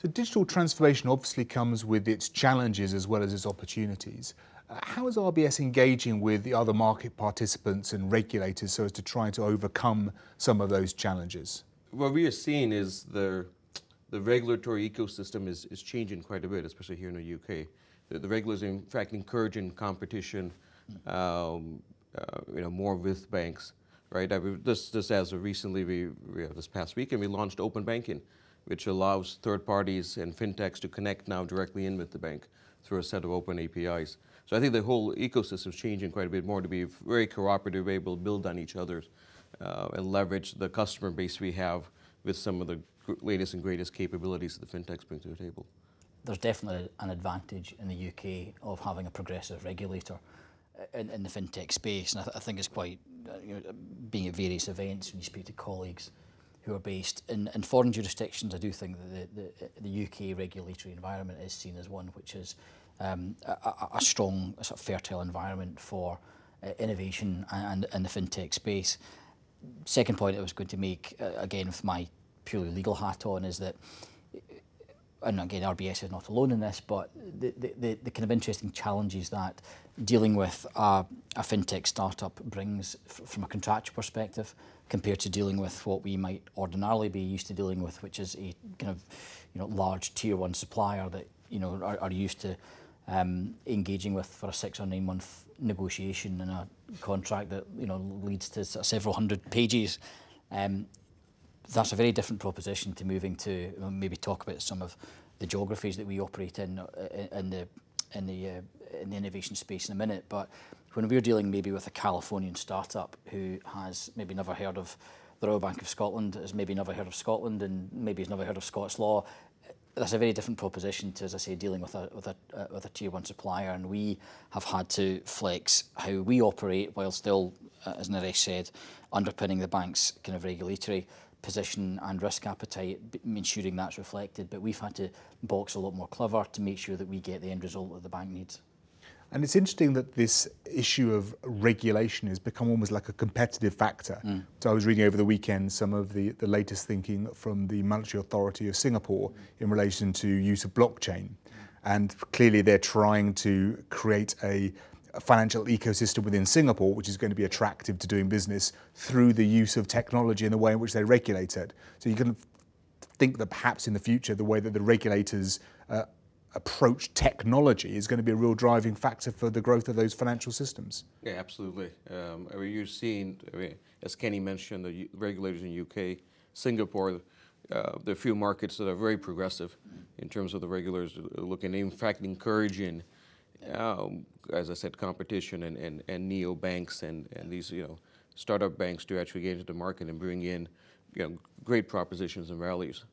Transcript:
So digital transformation obviously comes with its challenges as well as its opportunities. How is RBS engaging with the other market participants and regulators so as to try to overcome some of those challenges? What we are seeing is the regulatory ecosystem is changing quite a bit, especially here in the UK. The regulators are in fact encouraging competition, more with banks, right? Just as of recently, this past weekend, we launched open banking, which allows third parties and fintechs to connect now directly in with the bank through a set of open APIs. So I think the whole ecosystem is changing quite a bit more to be very cooperative, able to build on each other's and leverage the customer base we have with some of the latest and greatest capabilities that the fintechs bring to the table. There's definitely an advantage in the UK of having a progressive regulator in the fintech space, and I think it's quite, being at various events when you speak to colleagues who are based in foreign jurisdictions, I do think that the UK regulatory environment is seen as one which is a strong, sort of fertile environment for innovation and in the fintech space. Second point I was going to make, again with my purely legal hat on, is that, and again RBS is not alone in this, but the kind of interesting challenges that dealing with a fintech startup brings from a contractual perspective compared to dealing with what we might ordinarily be used to dealing with, which is a kind of large tier one supplier that are used to engaging with for a 6 or 9 month negotiation and a contract that leads to several hundred pages. That's a very different proposition to moving to maybe talk about some of the geographies that we operate in the innovation space in a minute. But when we're dealing maybe with a Californian startup who has maybe never heard of the Royal Bank of Scotland, has maybe never heard of Scotland, and maybe has never heard of Scots law, that's a very different proposition to, as I say, dealing with a tier one supplier. And we have had to flex how we operate while still, as Naresh said, underpinning the bank's kind of regulatory position and risk appetite, ensuring that's reflected. But we've had to box a lot more clever to make sure that we get the end result that the bank needs. And it's interesting that this issue of regulation has become almost like a competitive factor. So I was reading over the weekend some of the latest thinking from the Monetary Authority of Singapore in relation to use of blockchain. And clearly they're trying to create a financial ecosystem within Singapore, which is going to be attractive to doing business through the use of technology and the way in which they regulate it. So you can think that perhaps in the future, the way that the regulators approach technology is going to be a real driving factor for the growth of those financial systems. Yeah, absolutely. You're seeing, as Kenny mentioned, the regulators in the UK, Singapore, there are a few markets that are very progressive in terms of the regulators looking, in fact, encouraging, as I said, competition and neo banks and these startup banks to actually get into the market and bring in great propositions and values.